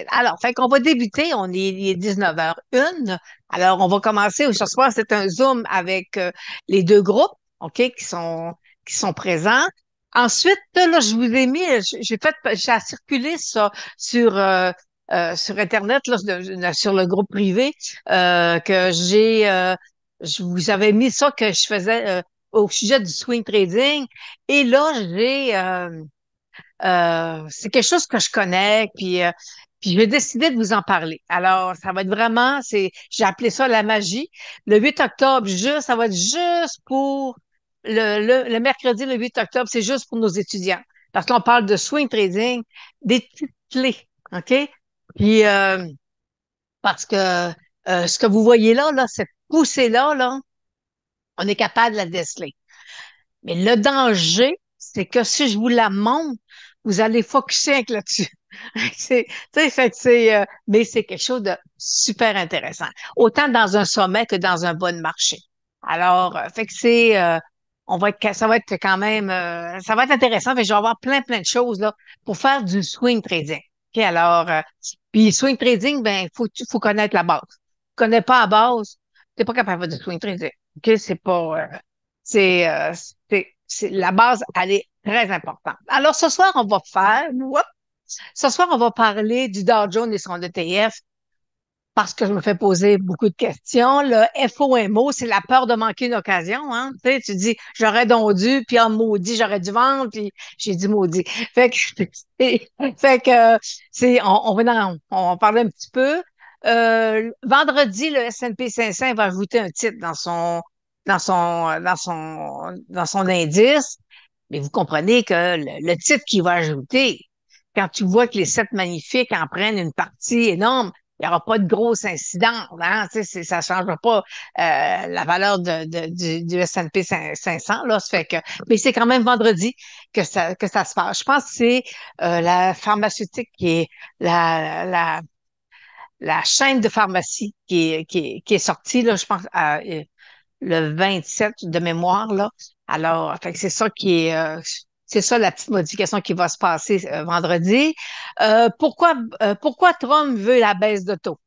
Alors, fait qu'on va débuter, il est 19h01. Alors, on va commencer. Ce soir, c'est un Zoom avec les deux groupes, OK, qui sont présents. Ensuite, là, je vous ai mis, j'ai circulé ça sur, sur Internet, là, sur le groupe privé, que je vous avais mis ça que je faisais au sujet du swing trading. Et là, c'est quelque chose que je connais, puis j'ai décidé de vous en parler. Alors, ça va être vraiment, j'ai appelé ça la magie. Le 8 octobre, ça va être juste pour le mercredi, le 8 octobre, c'est juste pour nos étudiants. Parce qu'on parle de swing trading, des petites clés, OK? Puis, parce que ce que vous voyez là, cette poussée-là, là, on est capable de la déceler. Mais le danger, c'est que si je vous la montre, vous allez focuser avec là-dessus. Tu sais, fait que mais c'est quelque chose de super intéressant. Autant dans un sommet que dans un bon marché. Alors, fait que ça va être quand même, ça va être intéressant. Fait que je vais avoir plein de choses, là, pour faire du swing trading. OK, alors, puis swing trading, ben, faut connaître la base. Tu connais pas la base, t'es pas capable de swing trading. OK, c'est, euh, la base, elle est très importante. Alors, ce soir, on va parler du Dow Jones et son ETF parce que je me fais poser beaucoup de questions. Le FOMO, c'est la peur de manquer une occasion, hein. Tu sais, tu dis, j'aurais donc dû, puis en maudit, j'aurais dû vendre, puis j'ai dit maudit. Fait que, fait que, on va parler un petit peu. Vendredi, le S&P 500 va ajouter un titre dans son indice. Mais vous comprenez que le titre qu'il va ajouter, quand tu vois que les sept magnifiques en prennent une partie énorme, il n'y aura pas de grosse incidence, hein? Tu sais, ça ne changera pas la valeur du S&P 500, là. Ça fait que, mais c'est quand même vendredi que ça se passe. Je pense que c'est la pharmaceutique qui est la, la chaîne de pharmacie qui est sortie, là, je pense, le 27 de mémoire, là. Alors, fait que c'est ça la petite modification qui va se passer vendredi. Pourquoi Trump veut la baisse de taux?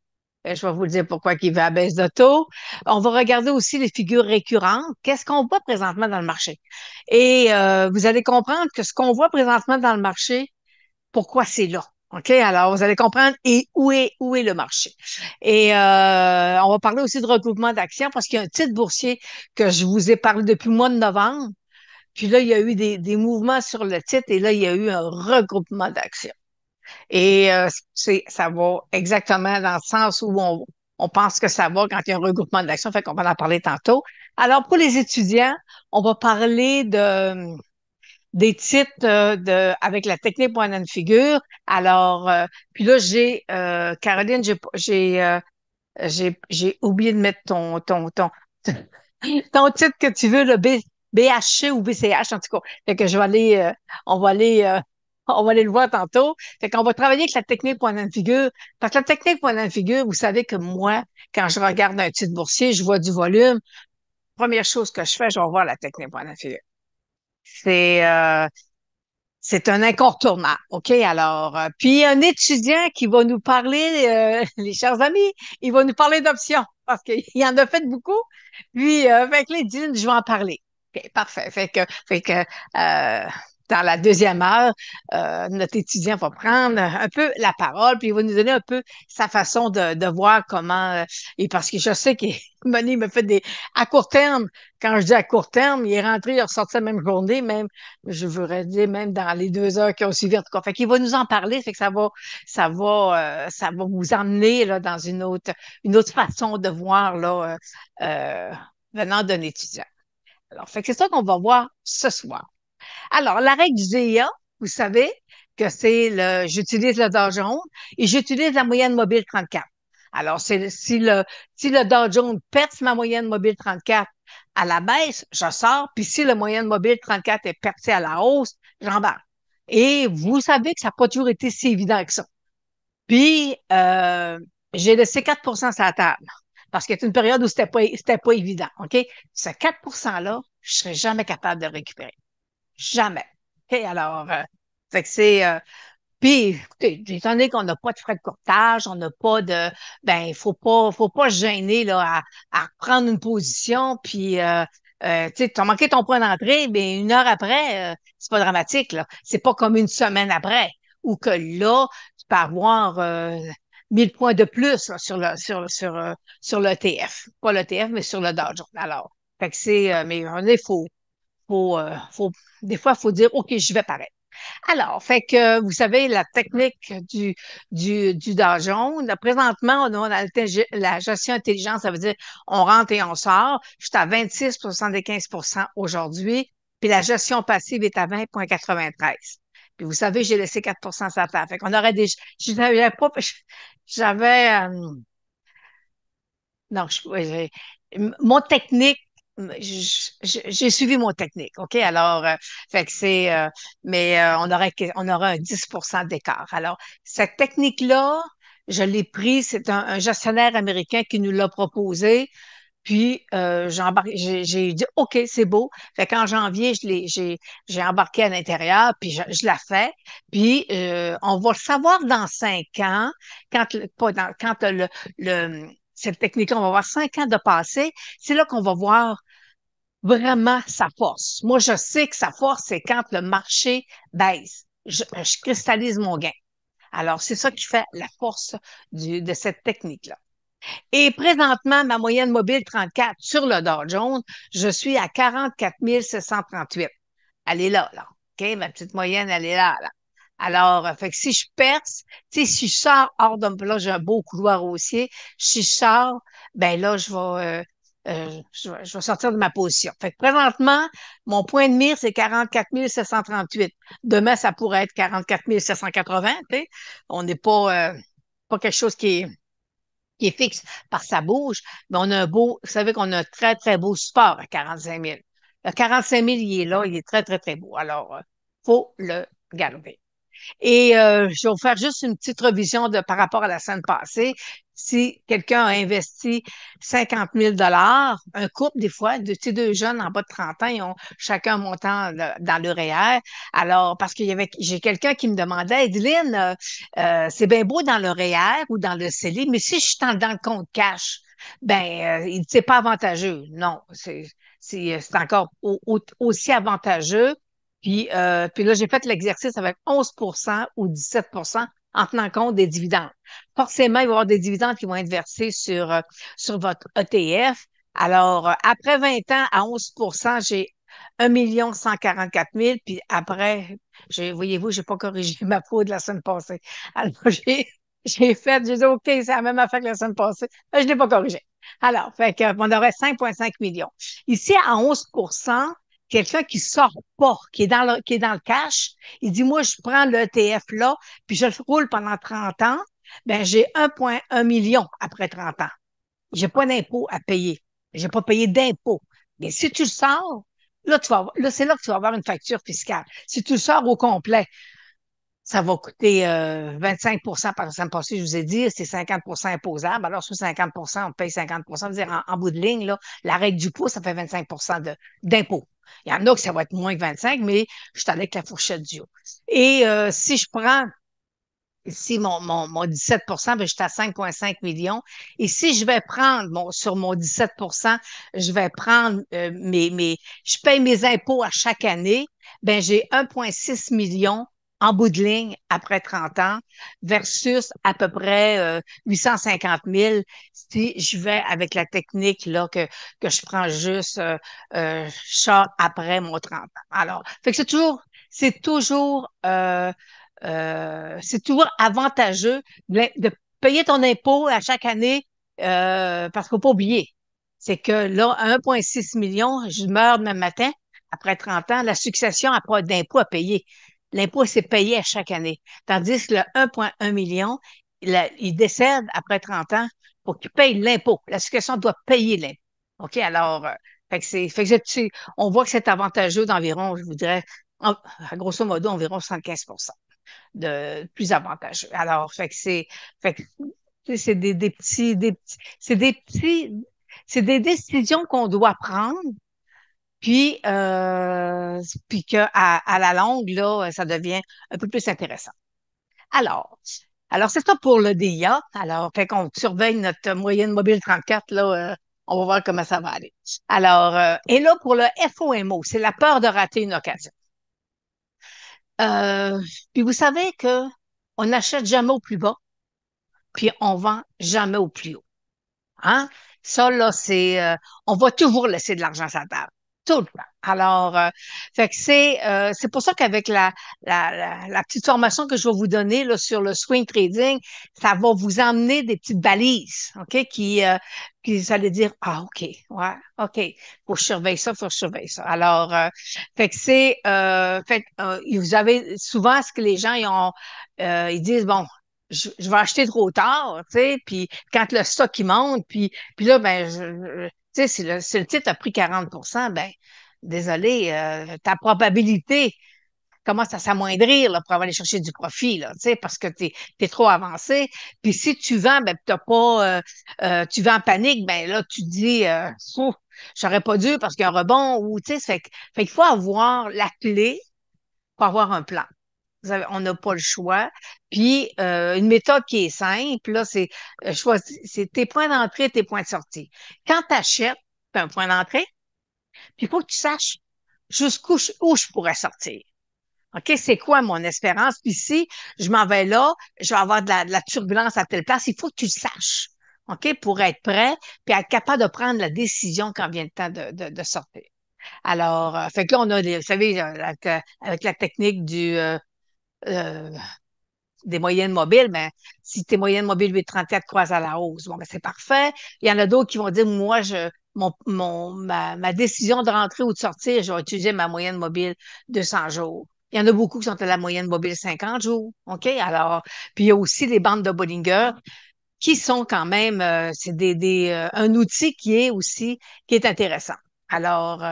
Je vais vous dire pourquoi il veut la baisse de taux. On va regarder aussi les figures récurrentes. Qu'est-ce qu'on voit présentement dans le marché? Et vous allez comprendre que ce qu'on voit présentement dans le marché, pourquoi c'est là. OK? Alors, vous allez comprendre et où est le marché. Et on va parler aussi de regroupement d'actions parce qu'il y a un titre boursier que je vous ai parlé depuis le mois de novembre. Puis là, il y a eu des mouvements sur le titre et là, il y a eu un regroupement d'actions. Et ça va exactement dans le sens où on pense que ça va quand il y a un regroupement d'actions. Fait qu'on va en parler tantôt. Alors, pour les étudiants, on va parler des titres avec la technique point and figure. Alors, puis là, Caroline, j'ai oublié de mettre ton titre que tu veux, le BHC ou BCH, en tout cas. Fait que on va aller, on va aller le voir tantôt. Fait qu'on va travailler avec la technique point and figure. Parce que la technique point and figure, vous savez que moi, quand je regarde un titre boursier, je vois du volume. Première chose que je fais, je vais voir la technique point and figure. C'est, euh, C'est un incontournable. OK? Alors, puis un étudiant qui va nous parler, les chers amis, il va nous parler d'options parce qu'il en a fait beaucoup. Puis, fait que là, il dit, je vais en parler. OK, parfait. Fait que dans la deuxième heure, notre étudiant va prendre un peu la parole, puis il va nous donner un peu sa façon de voir comment, et parce que je sais qu'il Moni me fait à court terme, quand je dis à court terme, il est rentré, il est ressorti la même journée, même je voudrais dire même dans les 2 heures qui ont suivi. En tout cas, fait qu'il va nous en parler, fait que ça va vous emmener là, dans une autre façon de voir là, venant d'un étudiant. Alors, fait que c'est ça qu'on va voir ce soir. Alors, la règle du DIA, vous savez que j'utilise le Dow Jones et j'utilise la moyenne mobile 34. Alors, si le Dow Jones perce ma moyenne mobile 34 à la baisse, je sors, puis si la moyenne mobile 34 est percée à la hausse, j'embarque. Et vous savez que ça n'a pas toujours été si évident que ça. Puis, j'ai laissé 4 sur la table parce qu'il y a une période où c'était pas évident, OK? Ce 4 là, je serais jamais capable de le récupérer. Jamais. OK, alors, fait que Puis, écoutez, étant donné qu'on n'a pas de frais de courtage, on n'a pas de, ben, faut pas se gêner, là, à prendre une position, puis, tu sais, t'as manqué ton point d'entrée, mais une heure après, c'est pas dramatique, là. C'est pas comme une semaine après, ou que là, tu peux avoir, 1000 points de plus, là, sur l'ETF. Pas l'ETF, mais sur le Dow Jones. Alors, fait que mais faut, des fois, il faut dire, OK, je vais pareil. Alors, fait que vous savez, la technique du Dow Jones, là, présentement, on a la gestion intelligente, ça veut dire on rentre et on sort. Je suis à 26,75 aujourd'hui, puis la gestion passive est à 20,93. Puis vous savez, j'ai laissé 4 sur la table. Fait qu'on aurait des. J'avais pas. J'avais. Non, mon technique, j'ai suivi mon technique, OK? Alors, fait que mais on aurait un 10 d'écart. Alors, cette technique-là, je l'ai prise, c'est un gestionnaire américain qui nous l'a proposé, puis j'ai dit, OK, c'est beau. Fait qu'en janvier, j'ai embarqué à l'intérieur, puis je la fais, puis on va le savoir dans 5 ans, pas quand cette technique-là, on va voir 5 ans de passé, c'est là qu'on va voir vraiment sa force. Moi, je sais que sa force, c'est quand le marché baisse. Je cristallise mon gain. Alors, c'est ça qui fait la force de cette technique-là. Et présentement, ma moyenne mobile 34 sur le Dow Jones, je suis à 44 738. Elle est là, là. OK? Ma petite moyenne, elle est là, là. Alors, fait que si je perce, tu sais, si je sors hors de, là, j'ai un beau couloir haussier. Si je sors, ben là, je vais sortir de ma position. Fait que présentement, mon point de mire, c'est 44 738. Demain, ça pourrait être 44 780, tu sais. On n'est pas quelque chose qui est fixe par sa bouge, mais on a vous savez qu'on a un très, très beau support à 45 000. Le 45 000, il est là, il est très, très, très beau. Alors, faut le garder. Et je vais vous faire juste une petite revision par rapport à la semaine passée. Si quelqu'un a investi 50 000 un couple, des fois, ces deux jeunes en bas de 30 ans, ils ont chacun un montant dans le REER. Alors, parce j'ai quelqu'un qui me demandait, Edline, c'est bien beau dans le REER ou dans le CELI, mais si je suis dans le compte cash, ben, c'est pas avantageux. Non, c'est encore aussi avantageux puis là, j'ai fait l'exercice avec 11 ou 17 en tenant compte des dividendes. Forcément, il va y avoir des dividendes qui vont être versés sur votre ETF. Alors, après 20 ans à 11 j'ai 1 144 000. Puis après, voyez-vous, j'ai pas corrigé ma peau de la semaine passée. Alors, j'ai dit, OK, c'est la même affaire que la semaine passée. Mais je l'ai pas corrigé. Alors, fait que, on aurait 5,5 millions. Ici, à 11 quelqu'un qui sort pas, qui est dans le cash, il dit, moi, je prends le l'ETF là, puis je le roule pendant 30 ans, ben, j'ai 1,1 million après 30 ans. J'ai pas d'impôt à payer. J'ai pas payé d'impôt. Mais si tu le sors, là, c'est là que tu vas avoir une facture fiscale. Si tu le sors au complet, ça va coûter 25 par exemple, passé, je vous ai dit, c'est 50 imposable. Alors, sur 50 on paye 50 ça veut dire en bout de ligne, là, la règle du pot, ça fait 25 d'impôt. Il y en a que ça va être moins que 25, mais je suis allée avec la fourchette du haut. Et si je prends ici mon 17 ben, je suis à 5,5 millions. Et si je vais prendre sur mon 17 je vais prendre je paye mes impôts à chaque année, ben j'ai 1,6 million en bout de ligne après 30 ans versus à peu près 850 000 si je vais avec la technique là que je prends juste short après mon 30 ans. Alors, fait que c'est toujours avantageux de payer ton impôt à chaque année parce qu'il ne faut pas oublier, c'est que là, à 1,6 million, je meurs demain matin, après 30 ans, la succession n'a pas d'impôt à payer. L'impôt, c'est payé à chaque année. Tandis que le 1,1 million, il décède après 30 ans pour qu'il paye l'impôt. La succession doit payer l'impôt. OK? Alors, fait que on voit que c'est avantageux d'environ, je vous dirais, à grosso modo, environ 75 de plus avantageux. Alors, fait que, c'est c'est des décisions qu'on doit prendre, puis que à la longue, là, ça devient un peu plus intéressant. Alors, alors c'est ça pour le DIA. Alors, fait qu'on surveille notre moyenne mobile 34, là, on va voir comment ça va aller. Alors, et là, pour le FOMO, c'est la peur de rater une occasion. Euh, puis vous savez que on n'achète jamais au plus bas, puis on vend jamais au plus haut. Hein? Ça, là, on va toujours laisser de l'argent sur la table. Tout le temps. Alors, fait que c'est pour ça qu'avec la petite formation que je vais vous donner là, sur le swing trading, ça va vous emmener des petites balises, OK, qui vous allez dire, ah, OK, ouais, OK, faut que je surveille ça, faut que je surveille ça. Alors, fait que vous avez souvent ce que les gens, ils disent, bon, je vais acheter trop tard, tu sais, puis quand le stock il monte, puis là, ben, tu sais, si le titre a pris 40 ben, désolé, ta probabilité commence à s'amoindrir là, pour aller chercher du profit, là, tu sais, parce que t'es trop avancé. Puis si tu vends, ben, t'as pas, tu vends en panique, ben là, tu te dis, Ouf, j'aurais pas dû parce qu'il y a un rebond, ou, tu sais, fait qu'il faut avoir la clé pour avoir un plan. On n'a pas le choix. Puis, une méthode qui est simple, là, c'est tes points d'entrée, tes points de sortie. Quand tu achètes, tu as un point d'entrée, puis il faut que tu saches où je pourrais sortir. OK, c'est quoi mon espérance? Puis si je m'en vais là, je vais avoir de la turbulence à telle place, il faut que tu le saches. OK, pour être prêt, puis être capable de prendre la décision quand vient le temps de sortir. Alors, fait que là, on a, vous savez, avec la technique euh, des moyennes mobiles, mais si tes moyennes mobiles 8,34 croisent à la hausse, bon, ben, c'est parfait. Il y en a d'autres qui vont dire, moi, ma décision de rentrer ou de sortir, je vais utiliser ma moyenne mobile 200 jours. Il y en a beaucoup qui sont à la moyenne mobile 50 jours. OK? Alors, puis il y a aussi les bandes de Bollinger qui sont quand même, c'est un outil qui est intéressant. Alors,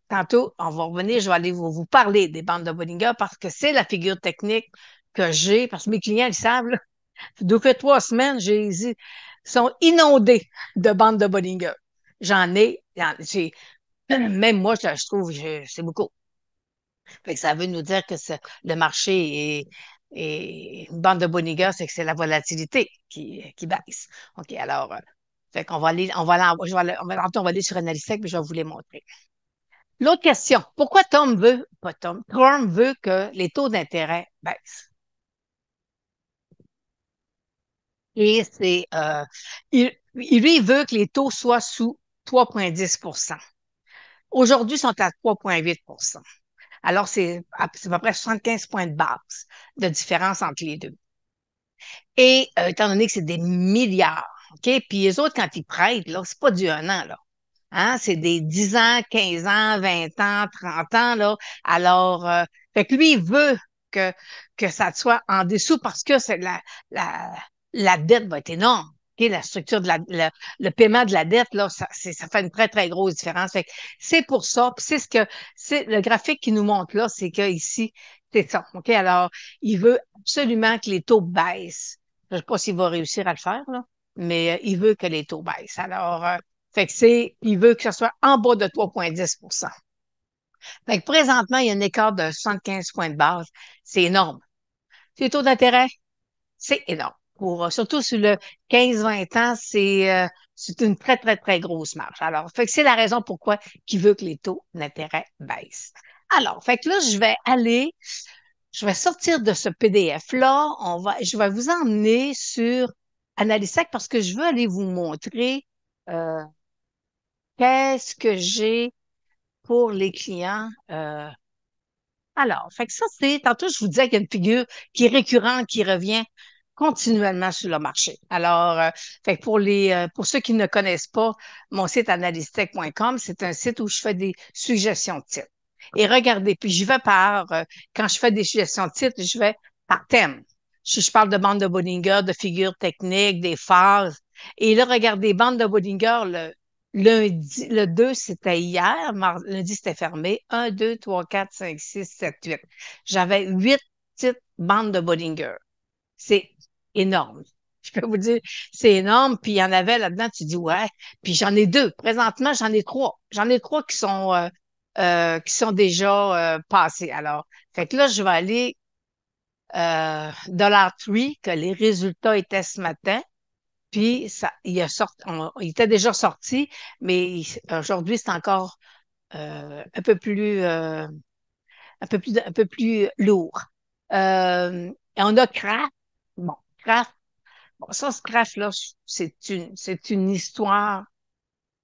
tantôt, on va revenir, je vais aller vous parler des bandes de Bollinger parce que c'est la figure technique que j'ai, parce que mes clients, ils savent, là, ça fait 3 semaines, ils sont inondés de bandes de Bollinger. Même moi, je trouve, c'est beaucoup. Fait que ça veut nous dire que le marché est une bande de Boniga, c'est que c'est la volatilité qui baisse. OK, alors, fait qu'on va aller, je vais aller- on va aller sur Analytech, puis je vais vous les montrer. L'autre question, pourquoi Trump veut que les taux d'intérêt baissent? Et lui, il veut que les taux soient sous 3,10. Aujourd'hui, ils sont à 3,8. Alors, c'est à peu près 75 points de base de différence entre les deux. Et étant donné que c'est des milliards, OK? Puis les autres, quand ils prêtent, là, c'est pas du 1 an, là. Hein? C'est des 10 ans, 15 ans, 20 ans, 30 ans, là. Alors, fait que lui, il veut que, que ça soit en dessous parce que la, la dette va être énorme. OK? La structure le paiement de la dette, là, ça fait une très, très grosse différence. Fait que c'est pour ça, puis c'est le graphique qui nous montre là, c'est que ici, c'est ça. OK? Alors, il veut absolument que les taux baissent. Je ne sais pas s'il va réussir à le faire, là, mais il veut que les taux baissent. Alors, fait que il veut que ce soit en bas de 3,10. Fait que présentement, il y a un écart de 75 points de base. C'est énorme. Les taux d'intérêt, c'est énorme. Surtout sur le 15-20 ans, c'est une très, très, très grosse marge. Alors, fait que c'est la raison pourquoi il veut que les taux d'intérêt baissent. Alors, fait que là, je vais sortir de ce PDF-là. Je vais vous emmener sur Analysac parce que je veux aller vous montrer euh, qu'est-ce que j'ai pour les clients. Alors, fait que ça, tantôt, je vous disais qu'il y a une figure qui est récurrente, qui revient continuellement sur le marché. Alors, fait que pour ceux qui ne connaissent pas mon site analystech.com, c'est un site où je fais des suggestions de titres. Et regardez, puis quand je fais des suggestions de titres, je vais par thème. Je parle de bandes de Bollinger, de figures techniques, des phases. Et là, regardez, bandes de Bollinger, lundi, le 2, c'était hier. Lundi, c'était fermé. 1, 2, 3, 4, 5, 6, 7, 8. J'avais 8 petites bandes de Bollinger. C'est énorme. Je peux vous dire, c'est énorme. Puis il y en avait là-dedans, tu dis, ouais. Puis j'en ai deux. Présentement, j'en ai trois. J'en ai trois qui sont déjà passés. Alors, fait que là, je vais aller Dollar Tree, que les résultats étaient ce matin. Puis, il était déjà sorti, mais aujourd'hui, c'est encore un peu plus, un peu plus lourd. Et on a Kraft. Bon, Kraft, bon, ça, ce Kraft-là, c'est une histoire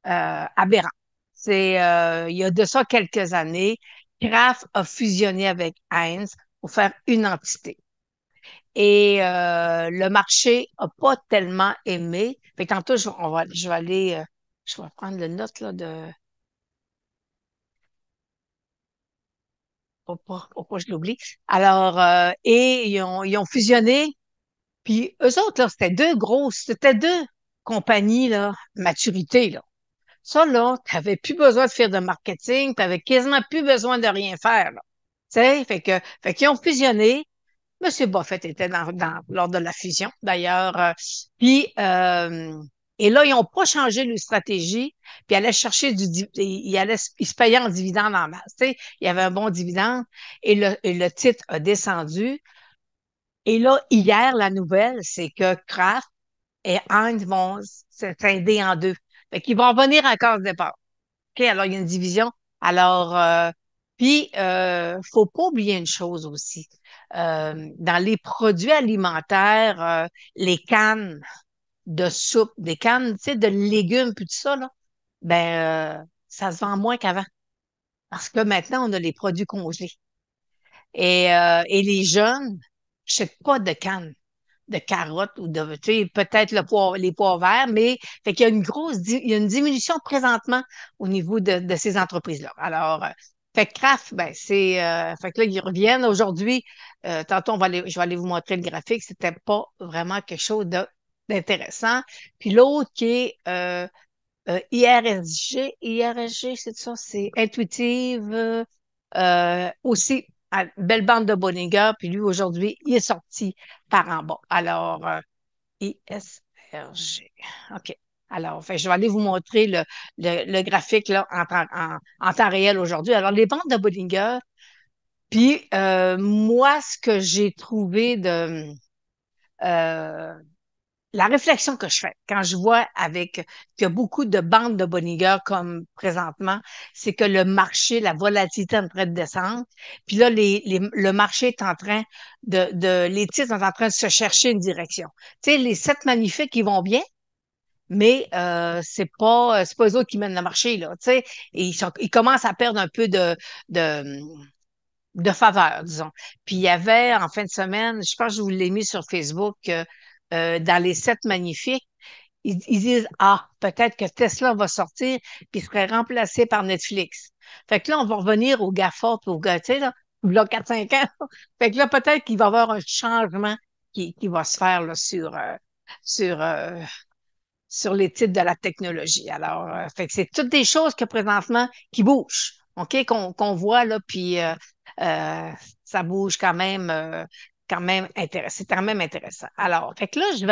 aberrante. Il y a de ça quelques années, Kraft a fusionné avec Heinz pour faire une entité. Et le marché n'a pas tellement aimé. Fait que tantôt, je vais aller, je vais prendre le note là, pour pas que je l'oublie. Alors, et ils ont fusionné. Puis eux autres, là, c'était deux compagnies, là, maturité, là. Ça, là, tu n'avais plus besoin de faire de marketing, tu n'avais quasiment plus besoin de rien faire, là. Tu sais, fait qu'ils ont fusionné. Monsieur Buffett était lors de la fusion, d'ailleurs. Puis, et là, ils n'ont pas changé leur stratégie, puis ils allaient chercher ils se payaient en dividende en masse. Tu sais, il y avait un bon dividende et le titre a descendu. Et là, hier, la nouvelle, c'est que Kraft et Heinz vont se scinder en deux. Fait qu'ils vont revenir en case départ. OK, alors il y a une division. Alors, puis, faut pas oublier une chose aussi. Dans les produits alimentaires, les cannes de soupe, des cannes, tu sais, de légumes, puis tout ça, là, ça se vend moins qu'avant. Parce que maintenant, on a les produits congelés. Et les jeunes n'achètent pas de cannes de carottes ou de, tu sais, peut-être les pois verts, mais fait qu'il y a il y a une diminution présentement au niveau de ces entreprises-là. Alors, fait que Kraft, fait que là, ils reviennent aujourd'hui. Tantôt, je vais aller vous montrer le graphique. C'était pas vraiment quelque chose d'intéressant. Puis l'autre qui est IRSG, c'est ça, c'est intuitive. Aussi, belle bande de Bollinger, puis lui, aujourd'hui, il est sorti par en bas. Alors, ISRG. OK. Alors, je vais aller vous montrer le graphique là, en temps réel aujourd'hui. Alors, les bandes de Bollinger, puis moi, ce que j'ai trouvé euh, la réflexion que je fais quand je vois qu'il y a beaucoup de bandes de Bollinger comme présentement, c'est que le marché, la volatilité est en train de descendre. Puis là, le marché est en train les titres sont en train de se chercher une direction. Tu sais, les sept magnifiques, ils vont bien, mais c'est pas eux autres qui mènent le marché, là. Tu sais, et ils commencent à perdre un peu de, de faveur, disons. Puis il y avait en fin de semaine, je pense que je vous l'ai mis sur Facebook, dans les sept magnifiques, ils disent, ah, peut-être que Tesla va sortir puis serait remplacé par Netflix. Fait que là, on va revenir au GAFA puis au GA, tu sais, là, 4-5 ans. Fait que là, peut-être qu'il va y avoir un changement qui va se faire là, sur, euh, sur les titres de la technologie. Alors, fait que c'est toutes des choses que présentement qui bougent, OK, qu'on voit là, puis euh, ça bouge quand même intéressant. C'est quand même intéressant. Alors, fait que là, je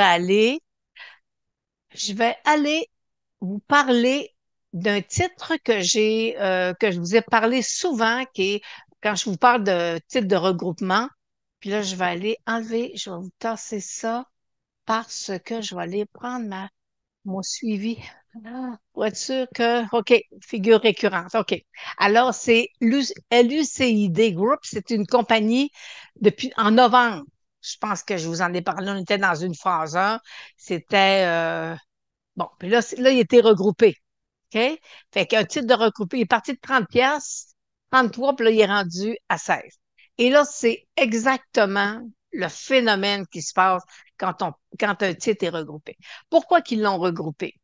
vais aller vous parler d'un titre que je vous ai parlé souvent, qui est quand je vous parle de titre de regroupement. Puis là, je vais aller enlever, je vais vous tasser ça parce que je vais aller prendre mon suivi. Pour être sûr que, OK, figure récurrente. OK. Alors, c'est LUCID Group. C'est une compagnie depuis en novembre. Je pense que je vous en ai parlé. On était dans une phase 1. C'était, bon, puis là, il était regroupé. OK? Fait qu'un titre de regroupé, il est parti de 30 pièces, 33, puis là, il est rendu à 16. Et là, c'est exactement le phénomène qui se passe quand un titre est regroupé. Pourquoi qu'ils l'ont regroupé?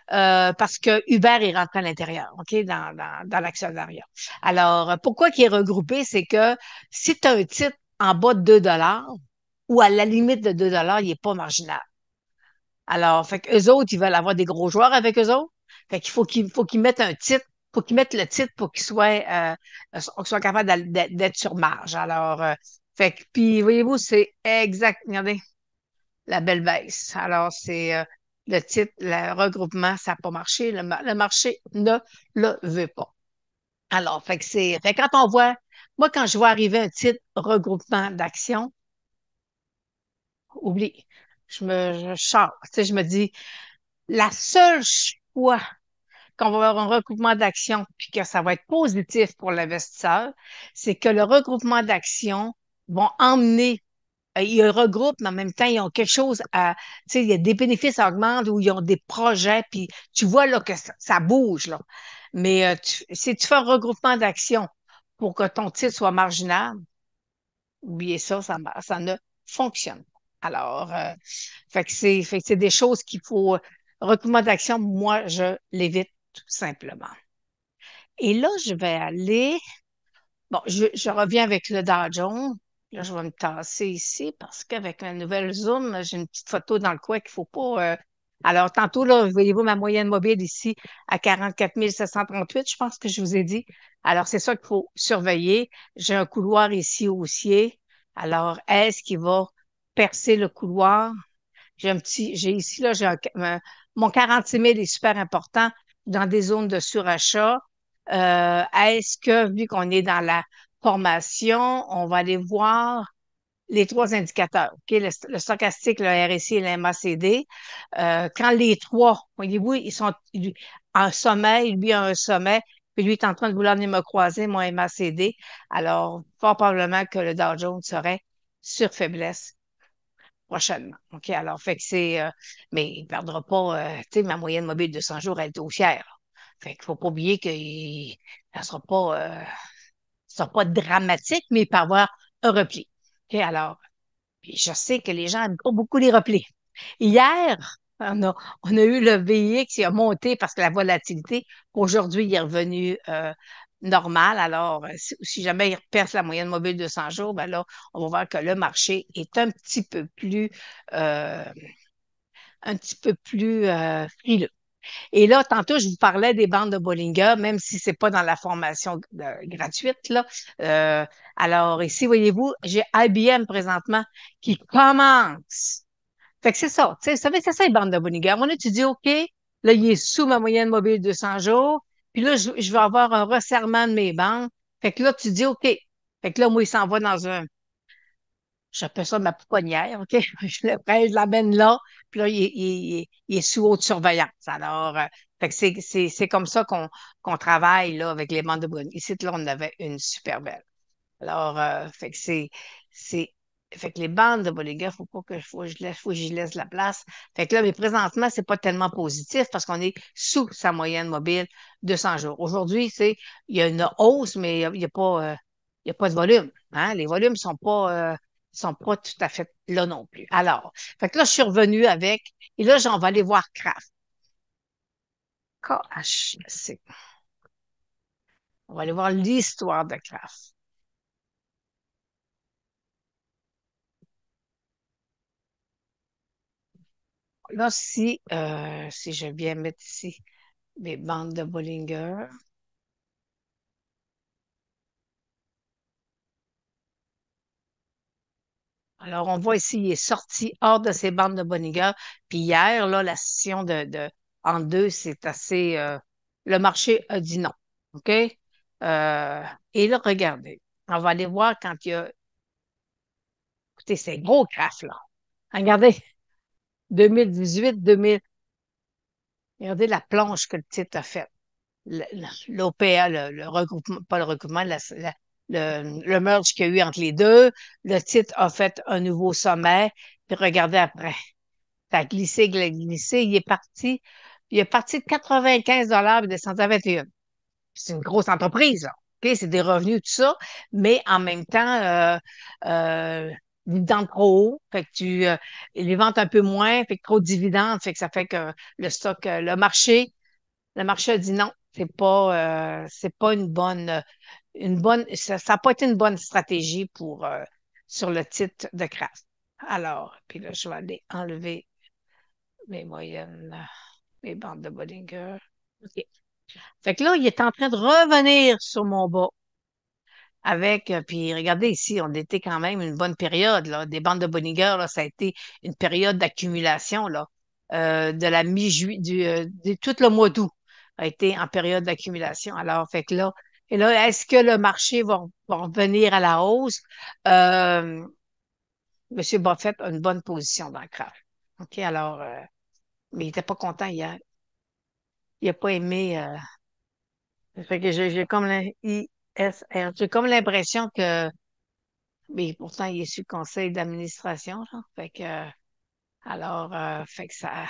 Parce que Uber est rentré à l'intérieur, OK, dans l'actionnariat. Alors, pourquoi qu'il est regroupé? C'est que si tu as un titre en bas de 2 ou à la limite de 2 il n'est pas marginal. Alors, fait qu'eux autres, ils veulent avoir des gros joueurs avec eux autres. Fait faut qu'ils mettent un titre, faut qu'ils mettent le titre pour qu'ils soient capables d'être sur marge. Alors, fait que, puis, voyez-vous, c'est exact. Regardez, la belle baisse. Alors, c'est le titre, le regroupement, ça n'a pas marché. Le marché ne le veut pas. Alors, fait que quand on voit, moi, quand je vois arriver un titre regroupement d'actions, oublie. Je sors. Tu sais, je me dis, la seule fois qu'on va avoir un regroupement d'actions puis que ça va être positif pour l'investisseur, c'est que le regroupement d'actions vont emmener ils regroupent, mais en même temps, ils ont quelque chose à, tu sais, il y a des bénéfices qui augmentent ou ils ont des projets, puis tu vois là que ça bouge, là. Mais si tu fais un regroupement d'actions pour que ton titre soit marginal, oubliez ça, ça ne fonctionne pas. Alors, fait que c'est des choses qu'il faut, regroupement d'actions, moi, je l'évite tout simplement. Et là, je vais aller bon, je reviens avec le Dow Jones. Là, je vais me tasser ici parce qu'avec la nouvelle Zoom, là, j'ai une petite photo dans le coin qu'il ne faut pas. Alors, tantôt, là, voyez-vous ma moyenne mobile ici à 44 738, je pense que je vous ai dit. Alors, c'est ça qu'il faut surveiller. J'ai un couloir ici haussier. Alors, est-ce qu'il va percer le couloir? J'ai ici, là, mon 46 000 est super important dans des zones de surachat. Est-ce que, vu qu'on est dans la formation, on va aller voir les trois indicateurs, OK? Le stochastique, le RSI et le MACD. Quand les trois, voyez-vous, ils sont en sommet, lui a un sommet, puis lui est en train de vouloir venir me croiser, mon MACD. Alors, fort probablement que le Dow Jones serait sur faiblesse prochainement. OK, alors, fait que mais il ne perdra pas, tu sais, ma moyenne mobile de 100 jours, elle est haussière. Là. Fait qu'il ne faut pas oublier que ça sera pas dramatique, mais il peut y avoir un repli. OK, alors, puis je sais que les gens aiment pas beaucoup les replis. Hier, on a eu le VIX qui a monté parce que la volatilité, aujourd'hui, il est revenu normal. Alors, si jamais il perce la moyenne mobile de 100 jours, ben là, on va voir que le marché est euh, un petit peu plus frileux. Et là, tantôt, je vous parlais des bandes de Bollinger, même si c'est pas dans la formation gratuite, là. Euh, alors, ici, voyez-vous, j'ai IBM présentement qui commence. Fait que c'est ça. Tu sais, vous savez, c'est ça, les bandes de Bollinger. Moi, là, tu dis, OK, là, il est sous ma moyenne mobile de 100 jours. Puis là, je vais avoir un resserrement de mes bandes. Fait que là, tu dis, OK. Fait que là, moi, il s'en va dans j'appelle ça ma pouponnière, OK? Je le prends, je l'amène là, puis là, il est sous haute surveillance. Alors, fait que c'est comme ça qu'on travaille là, avec les bandes de brunes. Ici, là, on avait une super belle. Alors, fait que c'est, fait que les bandes de Bollinger, faut que j'y laisse la place. Fait que là, mais présentement, c'est pas tellement positif parce qu'on est sous sa moyenne mobile de 100 jours. Aujourd'hui, il y a une hausse, mais il y a pas de volume. Hein? Les volumes sont pas tout à fait là non plus. Alors, fait que là, je suis revenue avec, et là, j'en vais aller voir Kraft. KHC. On va aller voir l'histoire de Kraft. Là, si je viens mettre ici mes bandes de Bollinger, alors on voit ici, il est sorti hors de ses bandes de Bollinger. Puis hier, là, la session en deux, c'est assez. Le marché a dit non. OK? Et là, regardez, on va aller voir quand il y a. Écoutez, c'est gros craft, là. Regardez, 2018, 2000. Regardez la plonge que le titre a faite. L'OPA, le regroupement, pas le regroupement, le merge qu'il y a eu entre les deux. Le titre a fait un nouveau sommet. Puis regardez après. Ça a glissé, glissé. Il est parti de 95 et descendu à 21. C'est une grosse entreprise, là. OK? C'est des revenus, tout ça. Mais en même temps, euh, dividendes trop haut. Fait que les ventes un peu moins. Fait que trop de dividendes. Fait que ça fait que le stock, le marché a dit non, c'est pas ça n'a pas été une bonne stratégie sur le titre de Kraft. Alors, puis là, je vais aller enlever mes moyennes, mes bandes de Bollinger. OK. Fait que là, il est en train de revenir sur mon bas puis regardez ici, on était quand même une bonne période, là. Des bandes de Bollinger, là, ça a été une période d'accumulation, là, de la mi-juillet, tout le mois d'août a été en période d'accumulation. Alors, fait que là, et là, est-ce que le marché va revenir à la hausse? Euh, M. Buffett a une bonne position dans le crash. OK, alors, mais il était pas content hier. Il a pas aimé. Fait que j'ai comme j'ai comme l'impression que, mais pourtant, il est sur le conseil d'administration, genre. Fait que, alors, fait que ça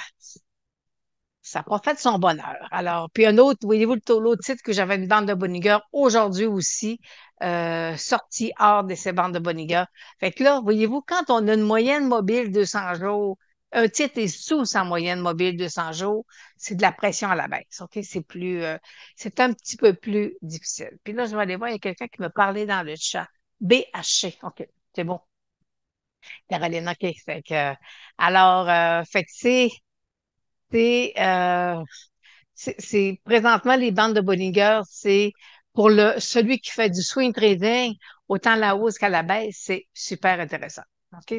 n'a pas fait son bonheur. Alors, puis un autre, voyez-vous, l'autre titre que j'avais une bande de Bonniger aujourd'hui aussi, sorti hors de ces bandes de Bonniger. Fait que là, voyez-vous, quand on a une moyenne mobile 200 jours, un titre est sous sa moyenne mobile 200 jours, c'est de la pression à la baisse. OK? C'est un petit peu plus difficile. Puis là, je vais aller voir, il y a quelqu'un qui me parlait dans le chat. BHC. OK. C'est bon. Caroline, OK. Fait que, alors, fait que c'est, euh, c'est présentement les bandes de Bollinger, c'est pour celui qui fait du swing trading, autant à la hausse qu'à la baisse, c'est super intéressant. OK?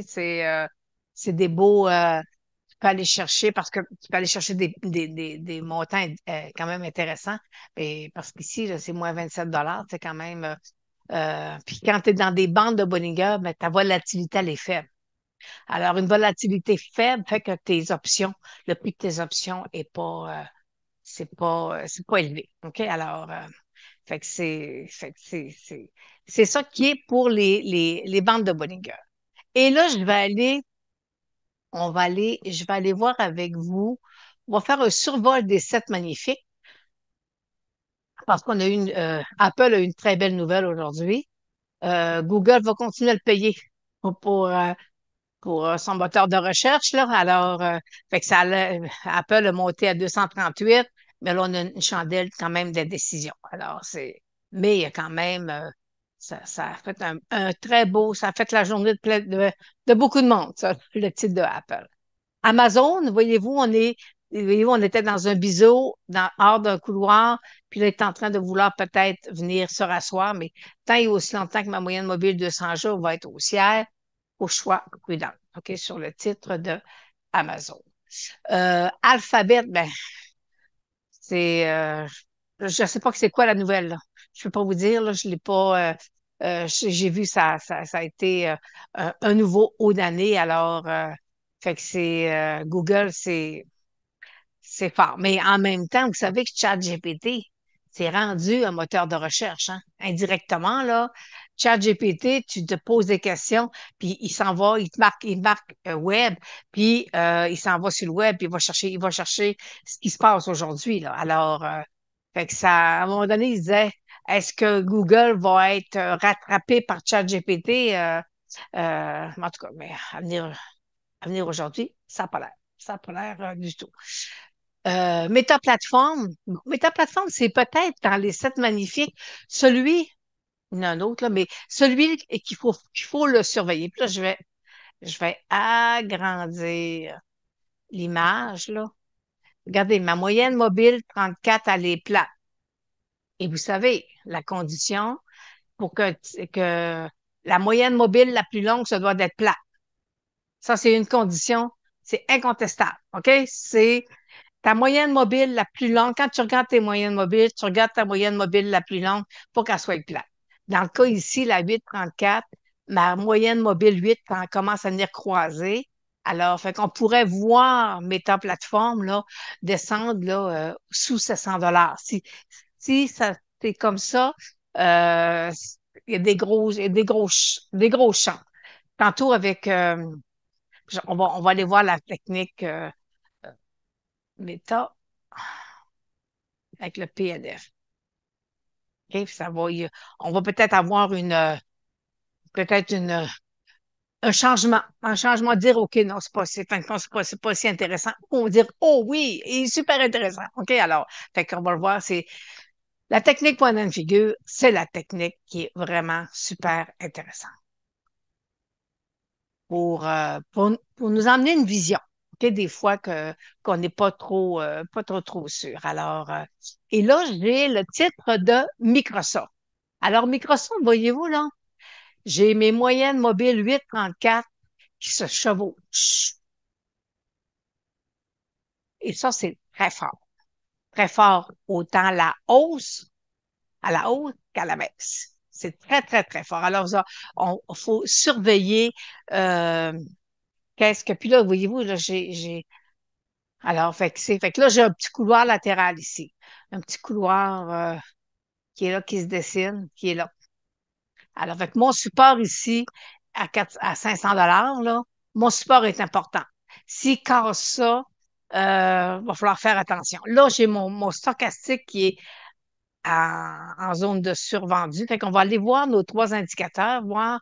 C'est des beaux, tu peux aller chercher parce que tu peux aller chercher des montants quand même intéressants. Et parce qu'ici, là, c'est moins 27 c'est quand même. Puis quand tu es dans des bandes de Bollinger, ben, ta volatilité, elle est faible. Alors, une volatilité faible fait que tes options, le prix de tes options est pas, c'est pas élevé. OK? Alors, fait que c'est ça qui est pour les bandes de Bollinger. Et là, je vais aller voir avec vous. On va faire un survol des 7 magnifiques parce qu'on a Apple a eu une très belle nouvelle aujourd'hui. Google va continuer à le payer pour, euh, pour son moteur de recherche, là. Alors, fait que Apple a monté à 238, mais là, on a une chandelle quand même de décision. Alors, mais il y a quand même, ça a fait un très beau, ça a fait la journée de beaucoup de monde, ça, le titre de Apple. Amazon, voyez-vous, on était dans un biseau, hors d'un couloir, puis là, il est en train de vouloir peut-être venir se rasseoir, mais tant et aussi longtemps que ma moyenne mobile de 100 jours va être haussière, au choix prudent, OK, sur le titre de Amazon. Alphabet, ben, je ne sais pas que c'est quoi la nouvelle, là. Je ne peux pas vous dire, là, je l'ai pas, j'ai vu ça a été un nouveau haut d'année, alors, fait que Google, c'est fort. Mais en même temps, vous savez que ChatGPT, c'est rendu un moteur de recherche, hein. Indirectement, là. ChatGPT, tu te poses des questions, puis il marque web, puis il s'en va sur le web, puis il va chercher ce qui se passe aujourd'hui, là. Alors, fait que ça, à un moment donné, il disait, est-ce que Google va être rattrapé par ChatGPT? En tout cas, mais à venir aujourd'hui, ça n'a pas l'air. Ça n'a pas l'air du tout. Meta Plateforme. Meta Plateforme, c'est peut-être dans les 7 magnifiques, celui, il y en a un autre, là, mais celui qu'il faut le surveiller. Puis là, je vais agrandir l'image, là. Regardez, ma moyenne mobile 34, elle est plate. Et vous savez, la condition pour que la moyenne mobile la plus longue, ça doit être plate. Ça, c'est une condition, c'est incontestable. OK? C'est ta moyenne mobile la plus longue, quand tu regardes tes moyennes mobiles, tu regardes ta moyenne mobile la plus longue pour qu'elle soit plate. Dans le cas ici, la 8,34, ma moyenne mobile 8 quand elle commence à venir croiser. Alors, fait qu'on pourrait voir Meta Plateforme là, descendre là, sous 700 Si ça c'est comme ça, euh, il y a des gros champs. Tantôt avec, on va aller voir la technique Meta avec le PNF. OK? On va peut-être avoir peut-être un changement de dire, OK, non, c'est pas si intéressant. On va dire, oh oui, il est super intéressant. OK, alors, fait qu'on va le voir, la technique point and figure, c'est la technique qui est vraiment super intéressante pour nous emmener une vision. OK, des fois qu'on n'est pas trop sûr. Alors, et là, j'ai le titre de Microsoft. Alors, Microsoft, voyez-vous, là, j'ai mes moyennes mobiles 8,34 qui se chevauchent. Et ça, c'est très fort. Très fort, autant à la hausse qu'à la baisse. C'est très, très, très fort. Alors, ça, faut surveiller euh, qu'est-ce que. Puis là, voyez-vous, là, alors, fait que là, j'ai un petit couloir latéral ici. Un petit couloir qui est là, qui se dessine, qui est là. Alors, avec mon support ici, à 500 là, mon support est important. S'il casse ça, va falloir faire attention. Là, j'ai mon stochastique qui est en zone de survendu. Fait qu'on va aller voir nos trois indicateurs, voir,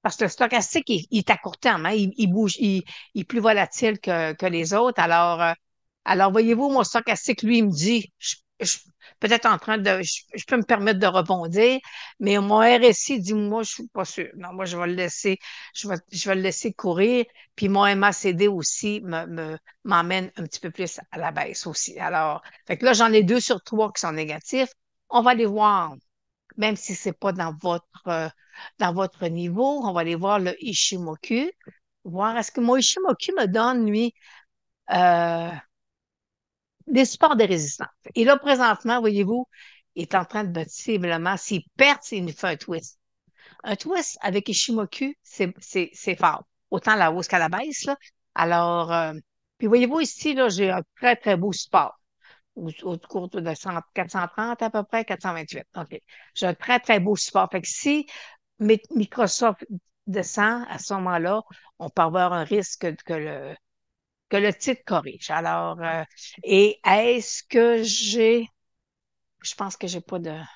parce que le stochastique, il est à court terme, hein, il bouge, il est plus volatile que les autres. Alors, voyez-vous, mon stochastique, lui, il me dit, je peut-être en train de, je peux me permettre de rebondir, mais mon RSI dit, moi, je suis pas sûr. Non, moi, je vais le laisser, je vais le laisser courir. Puis mon MACD aussi m'emmène un petit peu plus à la baisse aussi. Alors, fait que là, j'en ai deux sur trois qui sont négatifs. On va aller voir, même si c'est pas dans votre niveau, on va aller voir le Ishimoku, voir est-ce que mon Ishimoku me donne, lui, euh, des supports de résistance. Et là, présentement, voyez-vous, il est en train de visiblement, s'il perd, il nous fait un twist. Un twist avec Ishimoku, c'est fort. Autant à la hausse qu'à la baisse, là. Alors, puis voyez-vous ici, là, j'ai un très, très beau support. Au cours de 430 à peu près, 428. OK. J'ai un très, très beau support. Fait que si Microsoft descend à ce moment-là, on peut avoir un risque que le titre corrige. Alors, et est-ce que je pense que j'ai pas une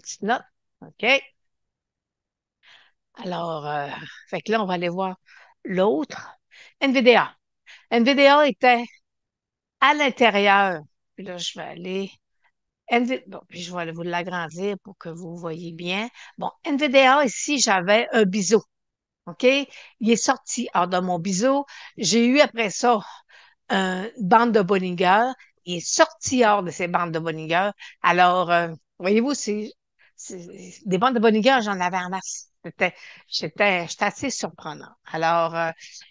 petite note. OK. Alors, fait que là, on va aller voir l'autre. NVDA. NVDA était à l'intérieur. Puis là, je vais aller. Bon, puis je vais aller vous l'agrandir pour que vous voyez bien. Bon, NVDA, ici, j'avais un biseau. OK? Il est sorti hors de mon biseau. J'ai eu après ça une bande de Bollinger. Il est sorti hors de ces bandes de Bollinger. Alors, voyez-vous, des bandes de Bollinger, j'en avais en masse. J'étais assez surprenant. Alors,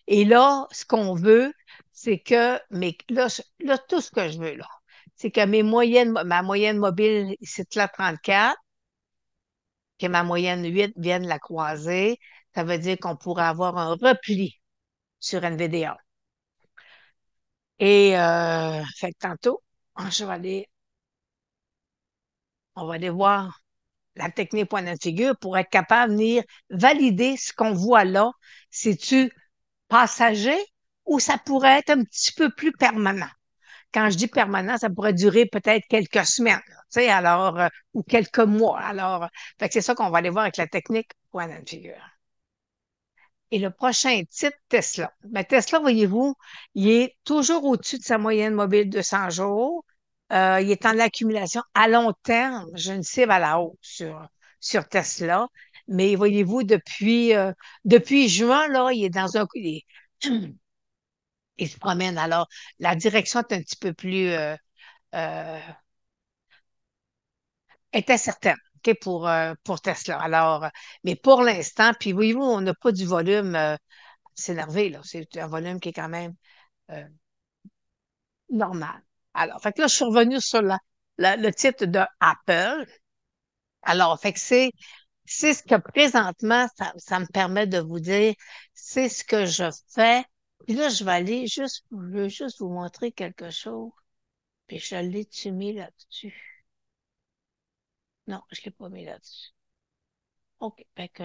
et là, ce qu'on veut, c'est que, mais là, tout ce que je veux, là, c'est que ma moyenne mobile, c'est là 34, que ma moyenne 8 vienne la croiser. Ça veut dire qu'on pourrait avoir un repli sur NVDA. Et fait que tantôt, on va aller voir la technique point de figure pour être capable de venir valider ce qu'on voit là. C'est-tu passager ou ça pourrait être un petit peu plus permanent? Quand je dis permanent, ça pourrait durer peut-être quelques semaines, tu sais, alors, ou quelques mois. Alors, fait que c'est ça qu'on va aller voir avec la technique point de figure. Et le prochain titre, Tesla. Mais Tesla, voyez-vous, il est toujours au-dessus de sa moyenne mobile de 100 jours. Il est en accumulation à long terme. J'ai une cible à la hausse sur Tesla. Mais voyez-vous, depuis juin, là, il est dans un... il se promène. Alors, la direction est un petit peu plus... euh, était certaine. OK, pour Tesla. Alors, mais pour l'instant, puis voyez-vous, on n'a pas du volume s'énerver, là. C'est un volume qui est quand même euh, normal. Alors, fait que là, je suis revenue sur le titre de Apple. Alors, fait que c'est ce que présentement, ça me permet de vous dire, c'est ce que je fais. Puis là, je veux juste vous montrer quelque chose. Puis je l'ai-tu mis là-dessus? Non, je ne l'ai pas mis là-dessus. OK, fait que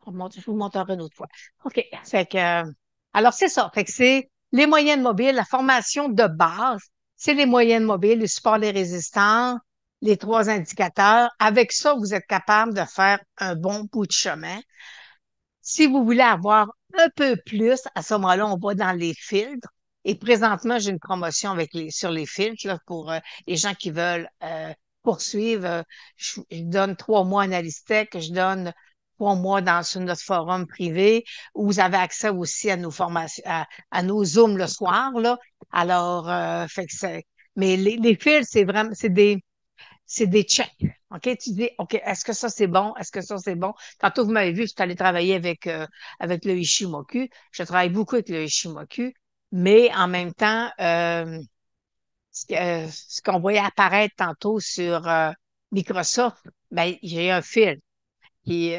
je vous montrerai une autre fois. OK. Fait que, alors, c'est ça. Fait que c'est les moyennes mobiles, la formation de base, c'est les moyennes mobiles, le support des résistants, les trois indicateurs. Avec ça, vous êtes capable de faire un bon bout de chemin. Si vous voulez avoir un peu plus, à ce moment-là, on va dans les filtres. Et présentement, j'ai une promotion sur les filtres là, pour les gens qui veulent poursuivre. Je donne 3 mois Analystech, je donne 3 mois sur notre forum privé où vous avez accès aussi à nos formations, à nos Zooms le soir. Là. Alors, fait que mais les filtres, c'est des checks. OK? Tu dis, OK, est-ce que ça c'est bon? Est-ce que ça c'est bon? Tantôt, vous m'avez vu, je suis allée travailler avec le Ishimoku. Je travaille beaucoup avec le Ishimoku, mais en même temps, ce qu'on voyait apparaître tantôt Microsoft, ben, j'ai un fil qui,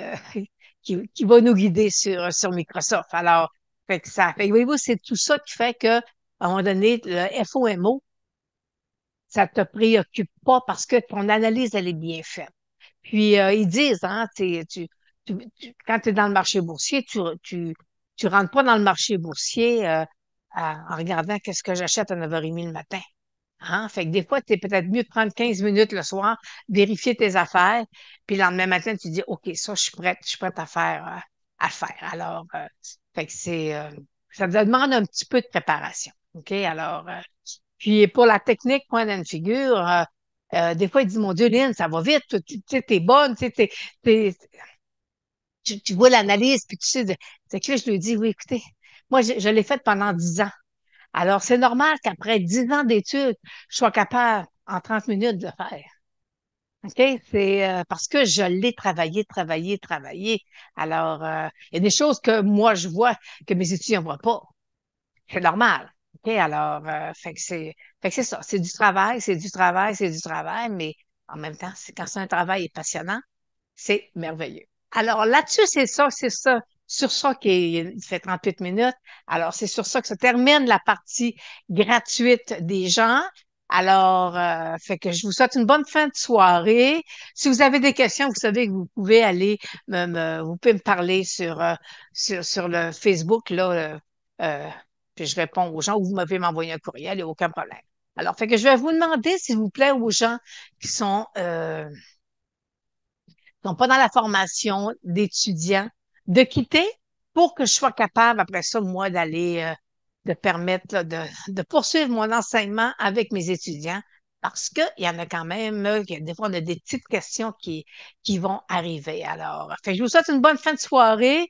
qui va nous guider sur Microsoft. Alors, fait que ça, fait que voyez-vous, c'est tout ça qui fait que, à un moment donné, le FOMO, ça te préoccupe pas parce que ton analyse, elle est bien faite. Puis, ils disent, hein, quand tu es dans le marché boursier, tu rentres pas dans le marché boursier en regardant qu'est-ce que j'achète à 9h30 le matin. Hein? Fait que des fois, c'est peut-être mieux de prendre 15 minutes le soir, vérifier tes affaires, puis le lendemain matin, tu dis, OK, ça, je suis prête à faire. Alors, fait que ça te demande un petit peu de préparation. OK? Alors, puis pour la technique point d'une figure, des fois, il dit, mon Dieu, Lynn, ça va vite, tu sais, t'es bonne, tu sais, t'es- tu vois l'analyse, puis tu sais, c'est que là, je lui dis, oui, écoutez, moi, je l'ai faite pendant 10 ans. Alors, c'est normal qu'après 10 ans d'études, je sois capable, en 30 minutes, de le faire. OK? C'est parce que je l'ai travaillé, travaillé, travaillé. Alors, il y a des choses que moi, je vois que mes étudiants ne voient pas. C'est normal. OK? Alors, fait que c'est ça. C'est du travail, c'est du travail, c'est du travail, mais en même temps, quand c'est un travail passionnant, c'est merveilleux. Alors là-dessus, c'est ça, sur ça qu'il fait 38 minutes. Alors, c'est sur ça que se termine la partie gratuite des gens. Alors, fait que je vous souhaite une bonne fin de soirée. Si vous avez des questions, vous savez que vous pouvez aller vous pouvez me parler sur le Facebook, là, euh, puis je réponds aux gens ou vous m'avez m'envoyer un courriel, il n'y a aucun problème. Alors, fait que je vais vous demander, s'il vous plaît, aux gens qui sont pas dans la formation d'étudiants, de quitter pour que je sois capable, après ça, moi, de permettre là, de poursuivre mon enseignement avec mes étudiants. Parce qu'il y en a quand même, des fois, on a des petites questions qui vont arriver. Alors, fait que je vous souhaite une bonne fin de soirée.